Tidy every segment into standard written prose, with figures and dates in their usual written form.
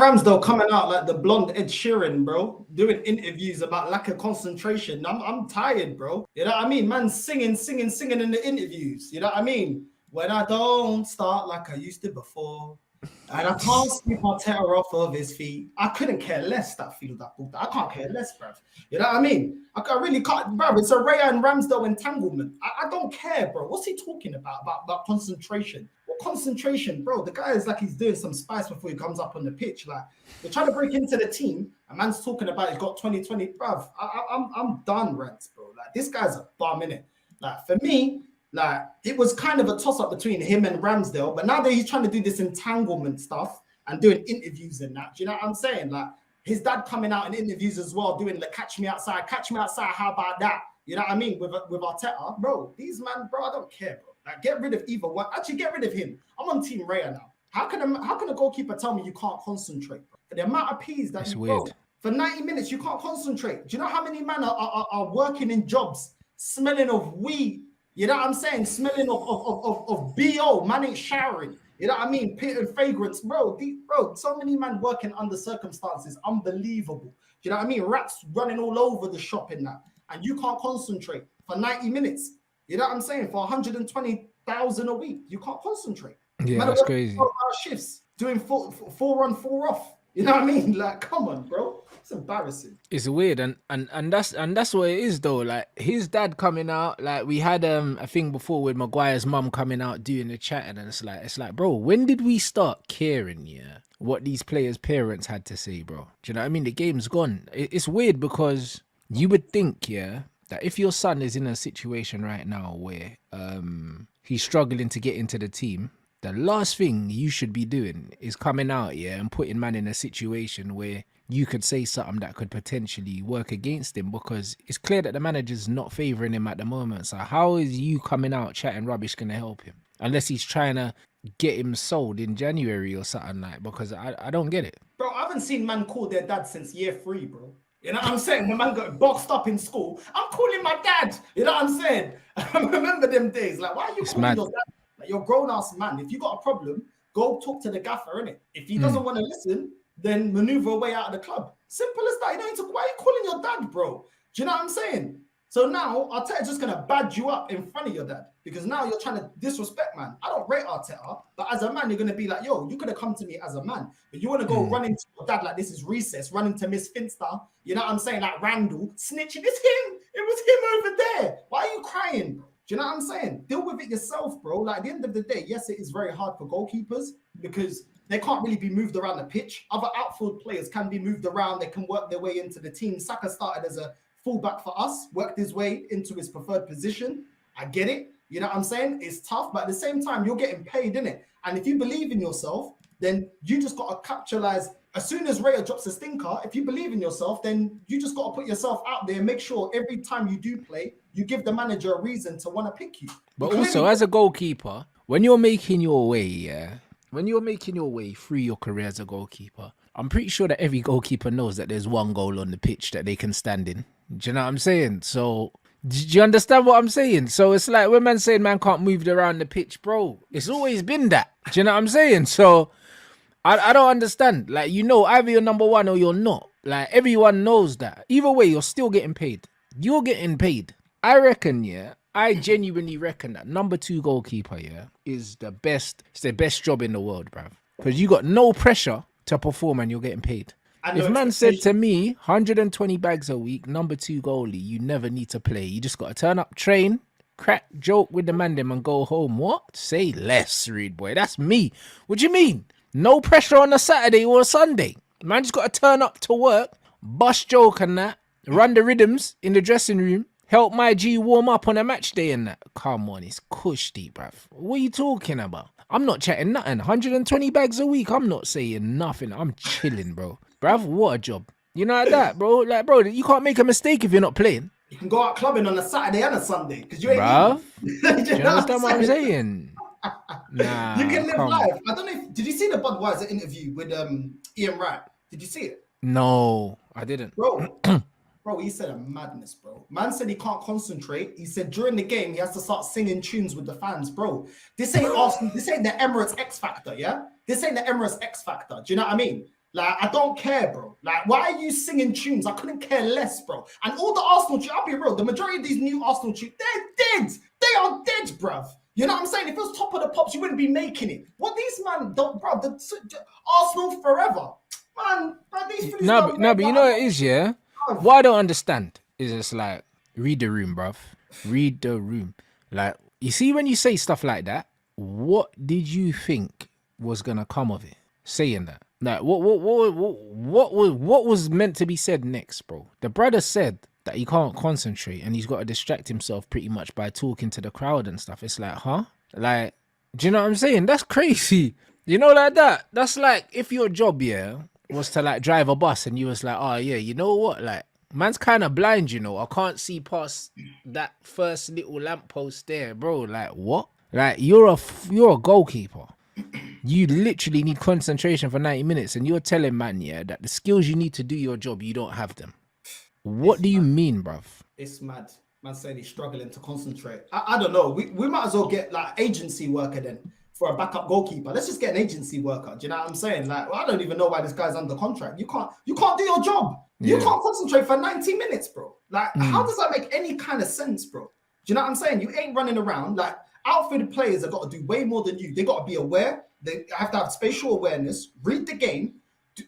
Ramsdale coming out like the blonde Ed Sheeran, bro, doing interviews about lack of concentration. I'm tired, bro. You know what I mean? Man, singing in the interviews. You know what I mean? When I don't start like I used to before, and I can't sweep Arteta off of his feet. I couldn't care less that field that book. I can't care less, bruv. You know what I mean? I really can't, bruv. It's a Raya and Ramsdale entanglement. I don't care, bro. What's he talking about? About concentration? What concentration, bro? The guy is like he's doing some spice before he comes up on the pitch. Like they're trying to break into the team. A man's talking about he's got 2020, bruv. I'm done, Rants, bro. Like this guy's a bum, innit? Like for me. Like it was kind of a toss-up between him and Ramsdale, but now that he's trying to do this entanglement stuff and doing interviews and that, do you know what I'm saying? Like his dad coming out in interviews as well, doing the catch me outside, how about that? You know what I mean? With Arteta, bro, these man, bro, I don't care, bro. Like get rid of either one. Actually, get rid of him. I'm on Team Raya now. How can a goalkeeper tell me you can't concentrate? Bro? For the amount of P's that you go for 90 minutes, you can't concentrate. Do you know how many men are working in jobs, smelling of weed? You know what I'm saying? Smelling of BO, man ain't showering. You know what I mean? Pit and fragrance, bro. So many men working under circumstances, unbelievable. You know what I mean? Rats running all over the shop in that. And you can't concentrate for 90 minutes. You know what I'm saying? For 120,000 a week, you can't concentrate. Yeah, man, that's crazy. 12-hour shifts, doing four on, 4 off. You know what I mean? Like, come on, bro. It's embarrassing. It's weird, and that's what it is though. Like his dad coming out, like we had a thing before with Maguire's mum coming out doing the chatting, and it's like, bro, when did we start caring? Yeah, what these players' parents had to say, bro. Do you know what I mean? The game's gone. It's weird because you would think, yeah, that if your son is in a situation right now where he's struggling to get into the team, the last thing you should be doing is coming out, yeah, and putting man in a situation where you could say something that could potentially work against him, because it's clear that the manager's not favouring him at the moment. So how is you coming out chatting rubbish going to help him? Unless he's trying to get him sold in January or something like, because I don't get it. Bro, I haven't seen man call their dad since year 3, bro. You know what I'm saying? The man got boxed up in school. I'm calling my dad. You know what I'm saying? I remember them days. Like, why are you calling your dad? Like, you're a grown-ass man. If you got a problem, go talk to the gaffer, innit? If he doesn't want to listen, then maneuver away out of the club. Simple as that. You don't need to, why are you calling your dad, bro? Do you know what I'm saying? So now Arteta's just gonna badge you up in front of your dad, because now you're trying to disrespect, man. I don't rate Arteta, but as a man, you're gonna be like, yo, you could have come to me as a man, but you want to go run into your dad like this is recess, run into Miss Finster. You know what I'm saying? Like Randall snitching. It's him. It was him over there. Why are you crying, bro? Do you know what I'm saying? Deal with it yourself, bro. Like at the end of the day, yes, it is very hard for goalkeepers because they can't really be moved around the pitch. Other outfield players can be moved around. They can work their way into the team. Saka started as a fullback for us, worked his way into his preferred position. I get it. You know what I'm saying? It's tough, but at the same time, you're getting paid, innit? And if you believe in yourself, then you just got to capitalize. As soon as Raya drops a stinker, if you believe in yourself, then you just got to put yourself out there and make sure every time you do play, you give the manager a reason to want to pick you. But also, as a goalkeeper, when you're making your way, yeah, when you're making your way through your career as a goalkeeper, I'm pretty sure that every goalkeeper knows that there's one goal on the pitch that they can stand in. Do you know what I'm saying? So, do you understand what I'm saying? So it's like when man saying man can't move around the pitch, bro, it's always been that. Do you know what I'm saying? So I don't understand. Like, you know, either you're number one or you're not. Like, everyone knows that. Either way, you're still getting paid. You're getting paid. I reckon, yeah, I genuinely reckon that number 2 goalkeeper, yeah, is the best. It's the best job in the world, bruv. Because you got no pressure to perform and you're getting paid. If man said to me, 120 bags a week, number 2 goalie, you never need to play. You just got to turn up, train, crack, joke with the man them and go home. What? Say less, rude boy. That's me. What do you mean? No pressure on a Saturday or a Sunday. Man just got to turn up to work, bust joke and that, run the rhythms in the dressing room, help my G warm up on a match day and that. Come on, it's cushy, bruv. What are you talking about? I'm not chatting nothing. 120 bags a week, I'm not saying nothing. I'm chilling, bro. Bruv, what a job. You know like that, bro? Like, bro, you can't make a mistake if you're not playing. You can go out clubbing on a Saturday and a Sunday because you ain't bruv. Do you understand what I'm saying? Nah, you can live life. I don't know. Did you see the Budweiser interview with Ian Wright? Did you see it? No, I didn't. Bro, he said a madness, bro. Man said he can't concentrate. He said during the game he has to start singing tunes with the fans, bro. This ain't Arsenal. This ain't the Emirates X Factor, yeah? This ain't the Emirates X Factor. Do you know what I mean? Like, I don't care, bro. Like, why are you singing tunes? I couldn't care less, bro. And all the Arsenal tunes, I'll be real, the majority of these new Arsenal tunes, they're dead. They are dead, bruv. You know what I'm saying? If it was top of the pops, you wouldn't be making it. What these man don't, bro, Arsenal forever. Man, these fools but you know what it is, yeah? What I don't understand is it's like, read the room, bruv. Read the room. Like, you see, when you say stuff like that, what did you think was gonna come of it? Saying that. Like, what was meant to be said next, bro? The brother said that he can't concentrate and he's got to distract himself pretty much by talking to the crowd and stuff. It's like, huh? Like, do you know what I'm saying? That's crazy. You know, like that. That's like if your job, yeah, was to like drive a bus and you was like, oh yeah, you know what? Like, man's kind of blind, you know. I can't see past that first little lamppost there, bro. Like, what? Like, you're a goalkeeper. You literally need concentration for 90 minutes and you're telling man, yeah, that the skills you need to do your job, you don't have them. What do you mean, bruv? It's mad. Man saying he's struggling to concentrate. I don't know. We might as well get like agency worker then for a backup goalkeeper. Let's just get an agency worker. Do you know what I'm saying? Like, well, I don't even know why this guy's under contract. You can't do your job. You can't concentrate for 90 minutes, bro. Like, how does that make any kind of sense, bro? Do you know what I'm saying? You ain't running around. Like, outfitted players have got to do way more than you. They got to be aware. They have to have spatial awareness, read the game.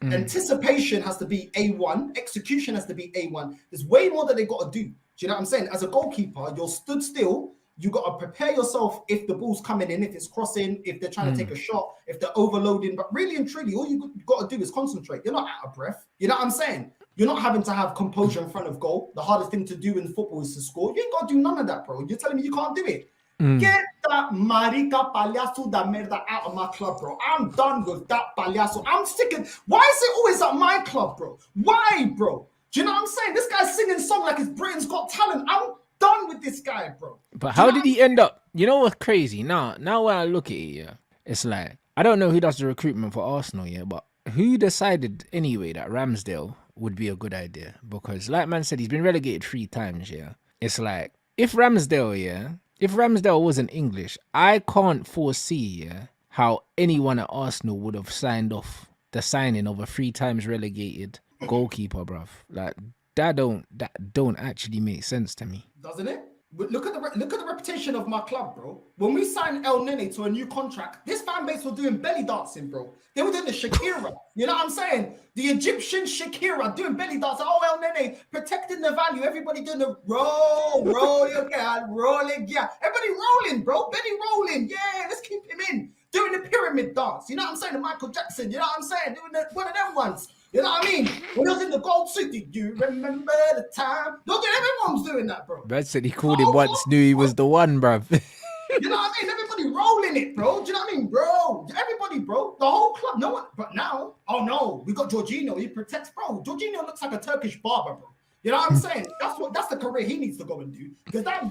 Anticipation has to be A1. Execution has to be A1. There's way more that they got to do. Do you know what I'm saying? As a goalkeeper, you're stood still. You got to prepare yourself if the ball's coming in, if it's crossing, if they're trying to take a shot, if they're overloading. But really and truly, all you got to do is concentrate. You're not out of breath. You know what I'm saying? You're not having to have composure in front of goal. The hardest thing to do in football is to score. You ain't got to do none of that, bro. You're telling me you can't do it. Get that marica paliaso da merda out of my club, bro. I'm done with that paliaso. I'm sick of. Why is it always at my club, bro? Why, bro? Do you know what I'm saying? This guy's singing song like it's Britain's Got Talent. I'm done with this guy, bro. But how did he end up? You know what's crazy? Now when I look at it, yeah, it's like, I don't know who does the recruitment for Arsenal, yeah, but who decided anyway that Ramsdale would be a good idea? Because like man said, he's been relegated 3 times, yeah. It's like, if Ramsdale wasn't English, I can't foresee how anyone at Arsenal would have signed off the signing of a 3 times relegated goalkeeper, bruv. Like, that don't actually make sense to me. Doesn't it? Look at the reputation of my club, bro. When we signed El Nene to a new contract, this fan base were doing belly dancing, bro. They were doing the Shakira. You know what I'm saying? The Egyptian Shakira doing belly dancing. Oh, El Nene protecting the value. Everybody doing the roll your girl, rolling, yeah. Everybody rolling, bro. Belly rolling. Yeah, let's keep him in. Doing the pyramid dance. You know what I'm saying? The Michael Jackson. You know what I'm saying? Doing one of them ones. You know what I mean? When he was in the gold suit, do you remember the time? Look at everyone's doing that, bro. Brad said he called him once, knew he was the one, bruv. You know what I mean? Everybody rolling it, bro. Do you know what I mean, bro? Everybody, bro. The whole club. No one. But now, oh no, we got Jorginho. He protects, bro. Jorginho looks like a Turkish barber, bro. You know what I'm saying? That's the career he needs to go and do. Because that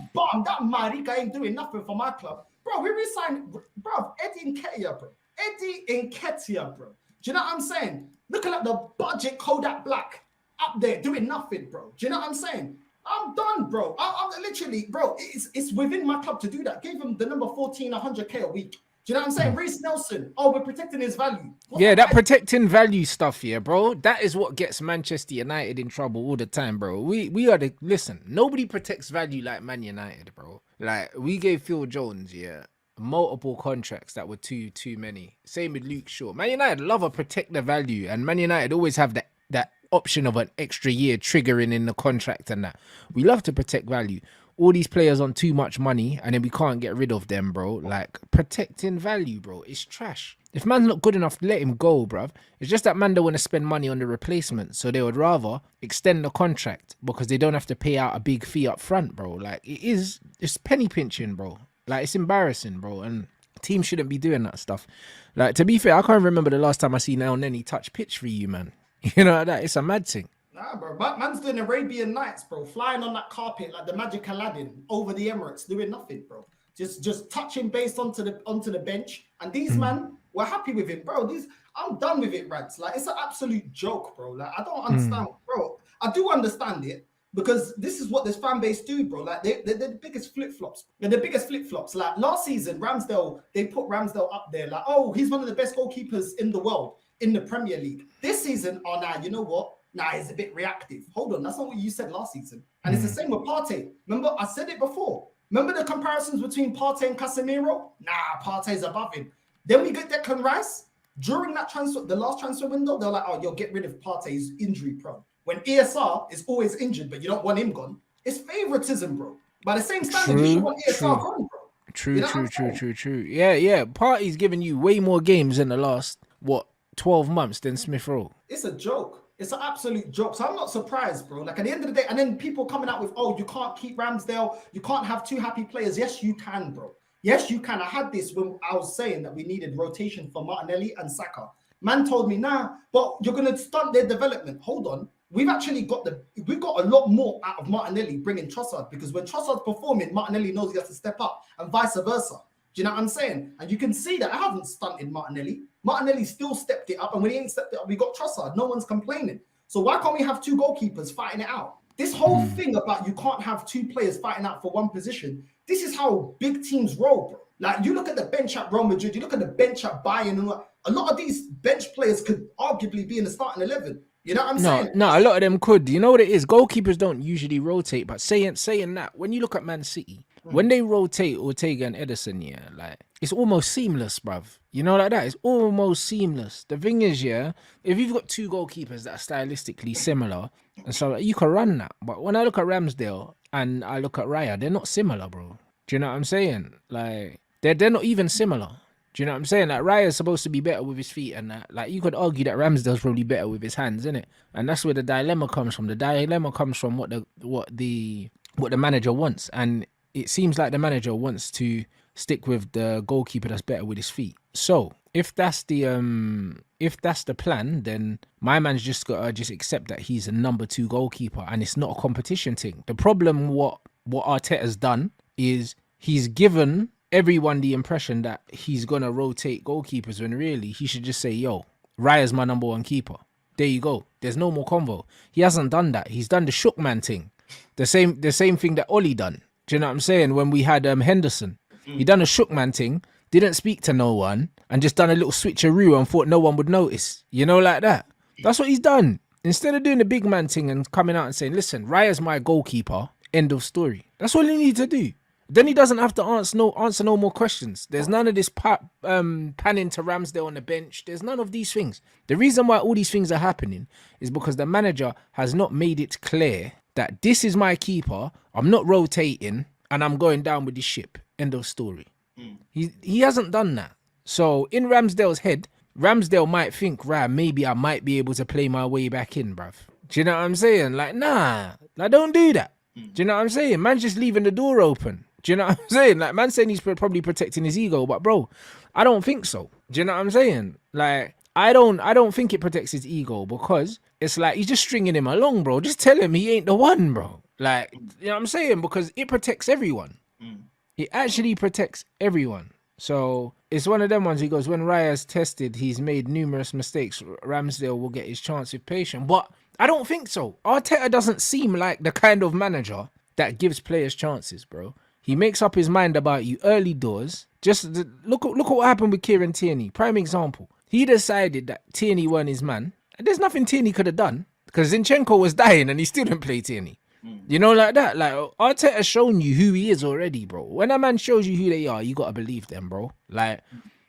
Marica ain't doing nothing for my club, bro. We re-signed, bro. Eddie Nketiah, bro. Eddie Nketiah, bro. Do you know what I'm saying? Looking at the budget Kodak Black up there doing nothing, bro. Do you know what I'm saying? I'm done, bro. I'm literally, bro, it's within my club to do that. Gave him the number 14, 100K a week. Do you know what I'm saying? Reece Nelson. Oh, we're protecting his value. That protecting value stuff here, bro. That is what gets Manchester United in trouble all the time, bro. We are listen, nobody protects value like Man United, bro. Like, we gave Phil Jones, multiple contracts that were too many. Same with Luke Shaw. Man United love a protect the value, and Man United always have that option of an extra year triggering in the contract and that. We love to protect value. All these players on too much money and then we can't get rid of them, bro. Like, protecting value, bro, it's trash. If man's not good enough, let him go, bruv. It's just that man don't want to spend money on the replacement, so they would rather extend the contract because they don't have to pay out a big fee up front, bro. Like, it's penny pinching, bro. Like, it's embarrassing, bro, and teams shouldn't be doing that stuff. Like, to be fair, I can't remember the last time I seen El Nene touch pitch for you, man. You know, that it's a mad thing. Nah, bro, man's doing Arabian Nights, bro, flying on that carpet like the Magic Aladdin over the Emirates, doing nothing, bro. Just touching base onto the bench, and these man were happy with him, bro. I'm done with it, Rants. Like, it's an absolute joke, bro. Like, I don't understand, bro. I do understand it. Because this is what this fan base do, bro. Like, they're the biggest flip-flops. They're the biggest flip-flops. Like, last season, Ramsdale, they put Ramsdale up there. Like, oh, he's one of the best goalkeepers in the world. in the Premier League. This season, oh, nah, you know what? Nah, it's a bit reactive. Hold on, that's not what you said last season. And it's the same with Partey. Remember, I said it before. Remember the comparisons between Partey and Casemiro? Nah, Partey's above him. Then we get Declan Rice. During that transfer, the last transfer window, they're like, oh, you'll get rid of Partey, he's injury prone. When ESR is always injured, but you don't want him gone, it's favoritism, bro. By the same standard, you should want ESR gone, bro. True. Yeah. Partey's giving you way more games in the last, 12 months than Smith Rowe. It's a joke. It's an absolute joke. So I'm not surprised, bro. Like at the end of the day, and then people coming out with, oh, you can't keep Ramsdale. You can't have two happy players. Yes, you can, bro. Yes, you can. I had this when I was saying that we needed rotation for Martinelli and Saka. Man told me, nah, but you're going to stunt their development. Hold on. We've actually got a lot more out of Martinelli bringing Trossard, because when Trossard's performing, Martinelli knows he has to step up and vice versa. Do you know what I'm saying? And you can see that I haven't stunted Martinelli. Martinelli still stepped it up, and when he ain't stepped it up, we got Trossard. No one's complaining. So why can't we have two goalkeepers fighting it out? This whole thing about you can't have two players fighting out for one position, this is how big teams roll, bro. Like, you look at the bench at Real Madrid, you look at the bench at Bayern, and a lot of these bench players could arguably be in the starting 11. You know what I'm saying? No, a lot of them could. You know what it is? Goalkeepers don't usually rotate, but saying that, when you look at Man City, when they rotate Ortega and Ederson, yeah, like, it's almost seamless, bruv. You know, like that? It's almost seamless. The thing is, yeah, if you've got two goalkeepers that are stylistically similar, and so you can run that. But when I look at Ramsdale and I look at Raya, they're not similar, bro. Do you know what I'm saying? Like, they're not even similar. Do you know what I'm saying? Like, Raya's supposed to be better with his feet and that. Like, you could argue that Ramsdale's probably better with his hands, innit? And that's where the dilemma comes from. The dilemma comes from what the manager wants. And it seems like the manager wants to stick with the goalkeeper that's better with his feet. So if that's the plan, then my man's just gotta accept that he's a number 2 goalkeeper, and it's not a competition thing. The problem what Arteta's done is he's given everyone the impression that he's gonna rotate goalkeepers, when really he should just say, yo, Raya's my number 1 keeper. There you go. There's no more convo. He hasn't done that. He's done the shook man thing. The same thing that Ollie done. Do you know what I'm saying? When we had Henderson, he done a shook man thing, didn't speak to no one, and just done a little switcheroo and thought no one would notice. You know, like that. That's what he's done. Instead of doing the big man thing and coming out and saying, listen, Raya's my goalkeeper, end of story. That's all he needs to do. Then he doesn't have to answer no more questions. There's none of this panning to Ramsdale on the bench. There's none of these things. The reason why all these things are happening is because the manager has not made it clear that this is my keeper, I'm not rotating, and I'm going down with the ship. End of story. He hasn't done that. So in Ramsdale's head, Ramsdale might think, right, maybe I might be able to play my way back in, bruv. Do you know what I'm saying? Like, nah, like, don't do that. Do you know what I'm saying? Man's just leaving the door open. Do you know what I'm saying? Like, man saying he's probably protecting his ego, but bro, I don't think so. Do you know what I'm saying? Like, I don't think it protects his ego, because it's like he's just stringing him along, bro. Just tell him he ain't the one, bro. Like, you know what I'm saying? Because it protects everyone. It actually protects everyone. So it's one of them ones. He goes, when Raya's tested, he's made numerous mistakes. Ramsdale will get his chance with patience. But I don't think so. Arteta doesn't seem like the kind of manager that gives players chances, bro. He makes up his mind about you early doors. Just look at what happened with Kieran Tierney. Prime example. He decided that Tierney weren't his man. And there's nothing Tierney could have done, because Zinchenko was dying and he still didn't play Tierney. You know, like that. Like, Arteta's shown you who he is already, bro. When a man shows you who they are, you got to believe them, bro. Like,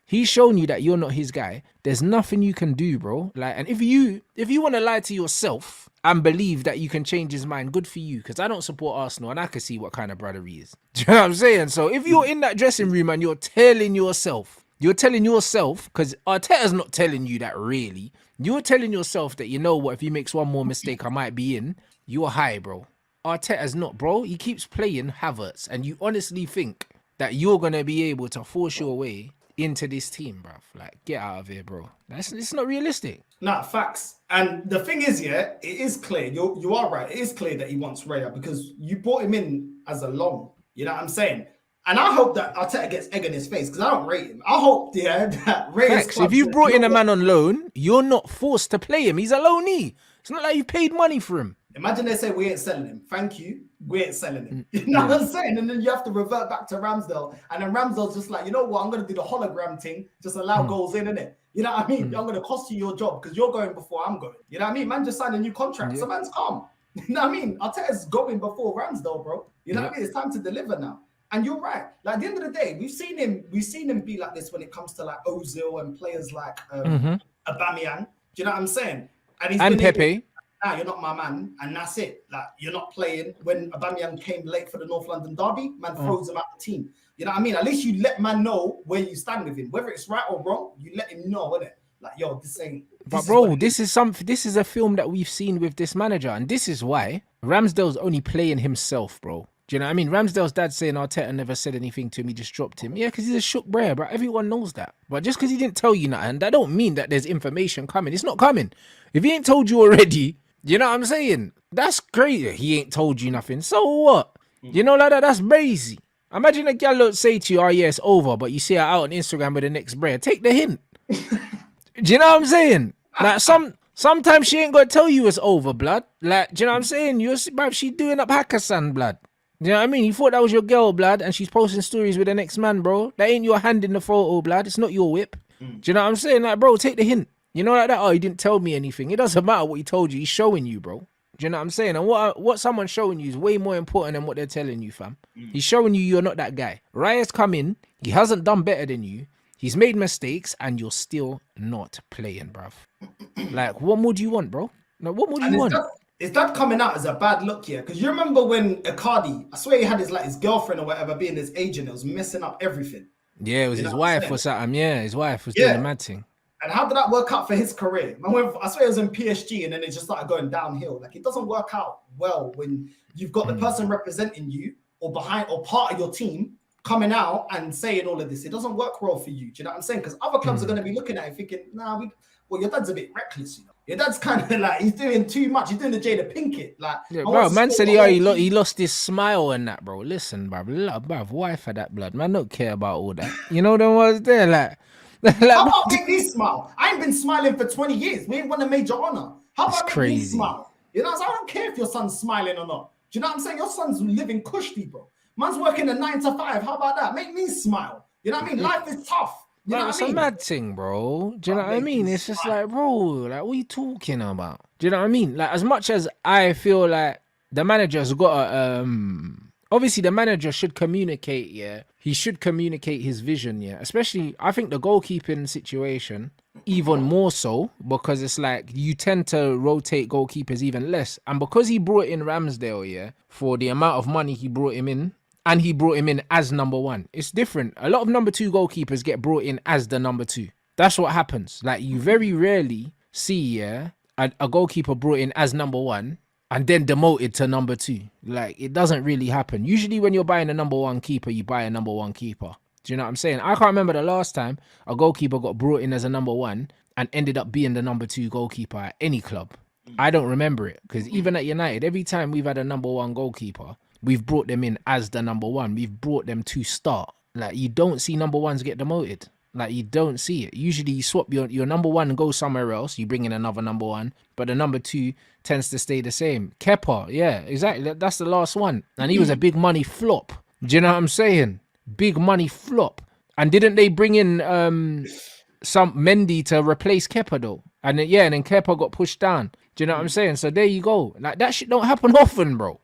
he's shown you that you're not his guy. There's nothing you can do, bro. Like, and if you want to lie to yourself and believe that you can change his mind, good for you, because I don't support Arsenal and I can see what kind of brother he is. Do you know what I'm saying? So if you're in that dressing room and you're telling yourself, because Arteta's not telling you that really. You're telling yourself that, you know what, if he makes one more mistake, I might be in. You're high, bro. Arteta's not, bro. He keeps playing Havertz, and you honestly think that you're going to be able to force your way into this team, bruv. Like, get out of here, bro. It's not realistic. Nah, facts. And the thing is, yeah, it is clear. You are right. It is clear that he wants Raya, because you brought him in as a loan. You know what I'm saying? And I hope that Arteta gets egg in his face, because I don't rate him. I hope, yeah, that Raya's... If you brought in a man on loan, you're not forced to play him. He's a loanee. It's not like you paid money for him. Imagine they say, we ain't selling him. Thank you. We ain't selling him. You know what I'm saying? And then you have to revert back to Ramsdale. And then Ramsdale's just like, you know what? I'm going to do the hologram thing. Just allow goals in, innit? You know what I mean? I'm going to cost you your job because you're going before I'm going. You know what I mean? Man just signed a new contract. So man's calm. You know what I mean? Arteta's going before Ramsdale, bro. You know what I mean? It's time to deliver now. And you're right. Like at the end of the day, we've seen him be like this when it comes to like Ozil and players like Aubameyang. Do you know what I'm saying? And Pepe. You're not my man, and that's it. Like you're not playing. When Aubameyang came late for the North London derby, man froze him out the team. You know what I mean? At least you let man know where you stand with him, whether it's right or wrong. You let him know, innit? Like yo, this ain't. But bro, this is a film that we've seen with this manager, and this is why Ramsdale's only playing himself, bro. Do you know what I mean? Ramsdale's dad saying Arteta never said anything to him, he just dropped him. Yeah, because he's a shook brer, bro. Everyone knows that. But just because he didn't tell you nothing, that don't mean that there's information coming. It's not coming. If he ain't told you already, you know what I'm saying? That's crazy. He ain't told you nothing. So what? You know, like that's crazy. Imagine a gal say to you, oh yeah, it's over, but you see her out on Instagram with the next brer. Take the hint. Do you know what I'm saying? Like sometimes she ain't gonna tell you it's over, blood. Like, do you know what I'm saying? She doing up Hakkasan, blood. Do you know what I mean? You thought that was your girl, blood, and she's posting stories with the next man, bro. That ain't your hand in the photo, blood. It's not your whip. Do you know what I'm saying? Like, bro, take the hint. You know, like that. Oh, he didn't tell me anything. It doesn't matter what he told you. He's showing you, bro. Do you know what I'm saying? And what someone's showing you is way more important than what they're telling you, fam. He's showing you you're not that guy. Raya's come in. He hasn't done better than you. He's made mistakes, and you're still not playing, bruv. Like, what more do you want, bro? Like, what more do you want? Is that coming out as a bad look here? Because you remember when Icardi, I swear he had his girlfriend or whatever being his agent, it was messing up everything. Yeah, it was his wife or something. Yeah, his wife was doing the mad thing. And how did that work out for his career? I swear it was in PSG and then it just started going downhill. Like it doesn't work out well when you've got the person representing you or behind or part of your team coming out and saying all of this. It doesn't work well for you. Do you know what I'm saying? Because other clubs are going to be looking at it thinking, your dad's a bit reckless, you know. Your dad's kind of like, he's doing too much. He's doing the Jada Pinkett. Like, yeah, bro, man said he lost his smile and that, bro. Listen, bruv, wife for that blood. Man, don't care about all that. You know them was there, like how about make me smile? I ain't been smiling for 20 years. We ain't won a major honor. How about make me smile? You know, so I don't care if your son's smiling or not. Do you know what I'm saying? Your son's living cushy, bro. Man's working a 9 to 5. How about that? Make me smile. You know what I mean? Life is tough. You know it's a mad thing, bro. Do you know what I mean? It's just like, bro, like, what are you talking about? Do you know what I mean? Like, as much as I feel like the manager's got a, obviously the manager should communicate, yeah. He should communicate his vision, yeah. Especially, I think the goalkeeping situation, even more so, because it's like, you tend to rotate goalkeepers even less. And because he brought in Ramsdale, yeah, for the amount of money he brought him in, and he brought him in as number one. It's different. A lot of number two goalkeepers get brought in as the number two. That's what happens. Like, you very rarely see, yeah, a goalkeeper brought in as number one and then demoted to number two. Like, it doesn't really happen. Usually when you're buying a number one keeper, you buy a number one keeper. Do you know what I'm saying? I can't remember the last time a goalkeeper got brought in as a number one and ended up being the number two goalkeeper at any club. I don't remember it, because even at United, every time we've had a number one goalkeeper, we've brought them in as the number one. We've brought them to start. Like, you don't see number ones get demoted. Like, you don't see it. Usually you swap your number one and go somewhere else. You bring in another number one. But the number two tends to stay the same. Kepa, yeah, exactly. That's the last one. And he was a big money flop. Do you know what I'm saying? Big money flop. And didn't they bring in some Mendy to replace Kepa, though? And then Kepa got pushed down. Do you know what I'm saying? So there you go. Like, that shit don't happen often, bro.